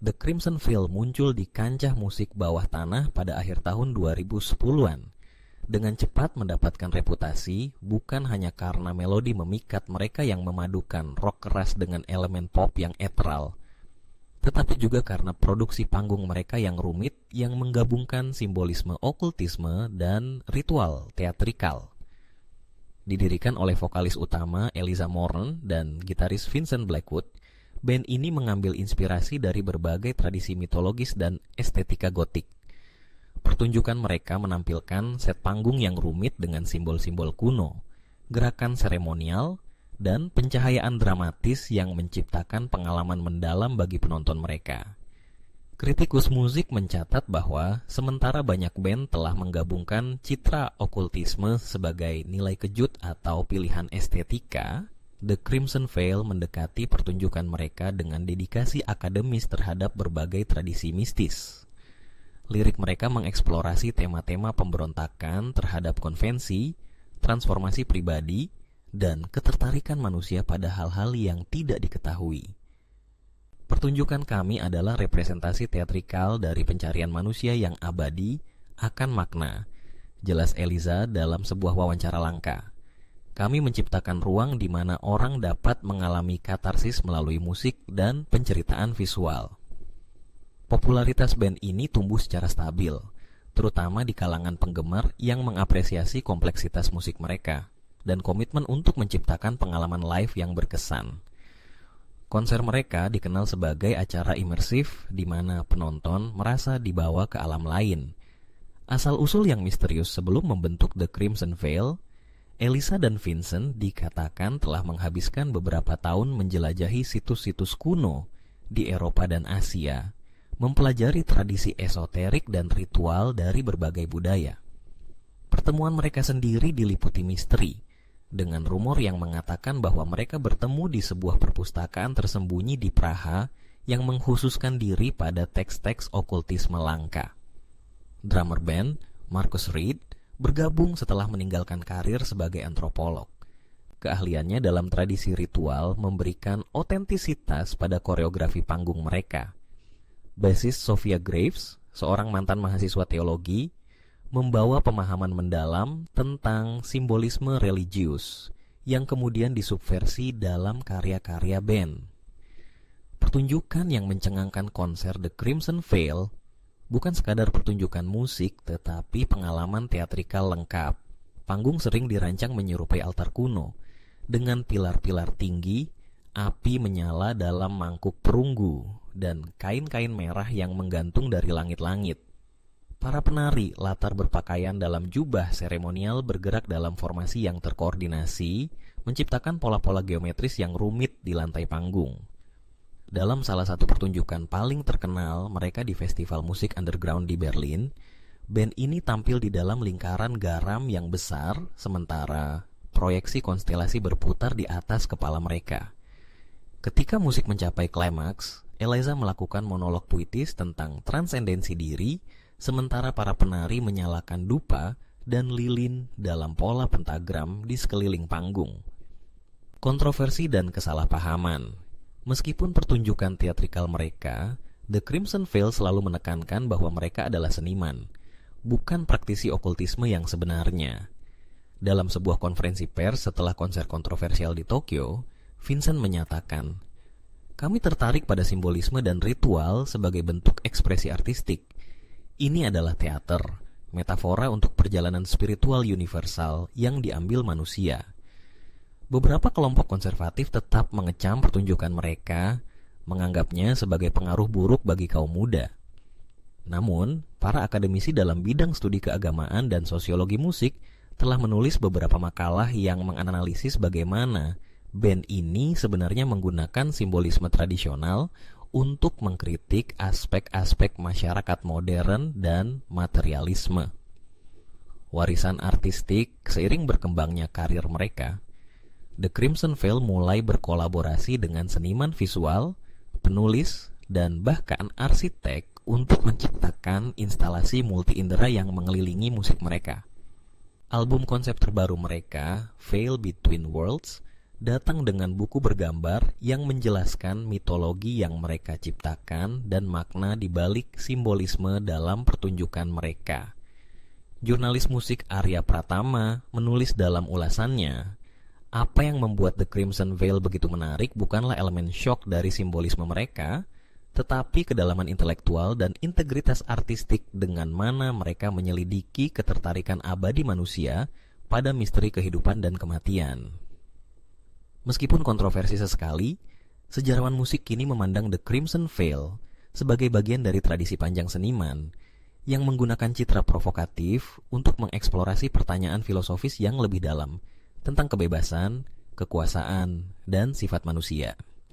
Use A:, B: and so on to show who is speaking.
A: The Crimson Veil muncul di kancah musik bawah tanah pada akhir tahun 2010-an. Dengan cepat mendapatkan reputasi bukan hanya karena melodi memikat mereka yang memadukan rock keras dengan elemen pop yang ethereal, tetapi juga karena produksi panggung mereka yang rumit yang menggabungkan simbolisme okultisme dan ritual teatrikal. Didirikan oleh vokalis utama Eliza Morton dan gitaris Vincent Blackwood, band ini mengambil inspirasi dari berbagai tradisi mitologis dan estetika gotik. Pertunjukan mereka menampilkan set panggung yang rumit dengan simbol-simbol kuno, gerakan seremonial, dan pencahayaan dramatis yang menciptakan pengalaman mendalam bagi penonton mereka. Kritikus musik mencatat bahwa sementara banyak band telah menggabungkan citra okultisme sebagai nilai kejut atau pilihan estetika, The Crimson Veil mendekati pertunjukan mereka dengan dedikasi akademis terhadap berbagai tradisi mistis. Lirik mereka mengeksplorasi tema-tema pemberontakan terhadap konvensi, transformasi pribadi, dan ketertarikan manusia pada hal-hal yang tidak diketahui. Pertunjukan kami adalah representasi teatrikal dari pencarian manusia yang abadi akan makna, jelas Eliza dalam sebuah wawancara langka. Kami menciptakan ruang di mana orang dapat mengalami katarsis melalui musik dan penceritaan visual. Popularitas band ini tumbuh secara stabil, terutama di kalangan penggemar yang mengapresiasi kompleksitas musik mereka dan komitmen untuk menciptakan pengalaman live yang berkesan. Konser mereka dikenal sebagai acara imersif di mana penonton merasa dibawa ke alam lain. Asal-usul yang misterius sebelum membentuk The Crimson Veil, Eliza dan Vincent dikatakan telah menghabiskan beberapa tahun menjelajahi situs-situs kuno di Eropa dan Asia, mempelajari tradisi esoterik dan ritual dari berbagai budaya. Pertemuan mereka sendiri diliputi misteri, dengan rumor yang mengatakan bahwa mereka bertemu di sebuah perpustakaan tersembunyi di Praha yang mengkhususkan diri pada teks-teks okultisme langka. Drummer band, Marcus Reed, bergabung setelah meninggalkan karir sebagai antropolog. Keahliannya dalam tradisi ritual memberikan otentisitas pada koreografi panggung mereka. Bassist Sophia Graves, seorang mantan mahasiswa teologi, membawa pemahaman mendalam tentang simbolisme religius yang kemudian disubversi dalam karya-karya band. Pertunjukan yang mencengangkan konser The Crimson Veil bukan sekadar pertunjukan musik, tetapi pengalaman teatrikal lengkap. Panggung sering dirancang menyerupai altar kuno, dengan pilar-pilar tinggi, api menyala dalam mangkuk perunggu, dan kain-kain merah yang menggantung dari langit-langit. Para penari latar berpakaian dalam jubah seremonial bergerak dalam formasi yang terkoordinasi, menciptakan pola-pola geometris yang rumit di lantai panggung. Dalam salah satu pertunjukan paling terkenal mereka di festival musik underground di Berlin, band ini tampil di dalam lingkaran garam yang besar, sementara proyeksi konstelasi berputar di atas kepala mereka. Ketika musik mencapai klimaks, Eliza melakukan monolog puitis tentang transendensi diri, sementara para penari menyalakan dupa dan lilin dalam pola pentagram di sekeliling panggung. Kontroversi dan kesalahpahaman. Meskipun pertunjukan teatrikal mereka, The Crimson Veil selalu menekankan bahwa mereka adalah seniman, bukan praktisi okultisme yang sebenarnya. Dalam sebuah konferensi pers setelah konser kontroversial di Tokyo, Vincent menyatakan, "Kami tertarik pada simbolisme dan ritual sebagai bentuk ekspresi artistik. Ini adalah teater, metafora untuk perjalanan spiritual universal yang diambil manusia." Beberapa kelompok konservatif tetap mengecam pertunjukan mereka, menganggapnya sebagai pengaruh buruk bagi kaum muda. Namun, para akademisi dalam bidang studi keagamaan dan sosiologi musik telah menulis beberapa makalah yang menganalisis bagaimana band ini sebenarnya menggunakan simbolisme tradisional untuk mengkritik aspek-aspek masyarakat modern dan materialisme. Warisan artistik seiring berkembangnya karir mereka, The Crimson Veil mulai berkolaborasi dengan seniman visual, penulis, dan bahkan arsitek untuk menciptakan instalasi multi-indera yang mengelilingi musik mereka. Album konsep terbaru mereka, Veil Between Worlds, datang dengan buku bergambar yang menjelaskan mitologi yang mereka ciptakan dan makna di balik simbolisme dalam pertunjukan mereka. Jurnalis musik Arya Pratama menulis dalam ulasannya, apa yang membuat The Crimson Veil begitu menarik bukanlah elemen shock dari simbolisme mereka, tetapi kedalaman intelektual dan integritas artistik dengan mana mereka menyelidiki ketertarikan abadi manusia pada misteri kehidupan dan kematian. Meskipun kontroversi sesekali, sejarawan musik kini memandang The Crimson Veil sebagai bagian dari tradisi panjang seniman yang menggunakan citra provokatif untuk mengeksplorasi pertanyaan filosofis yang lebih dalam tentang kebebasan, kekuasaan, dan sifat manusia.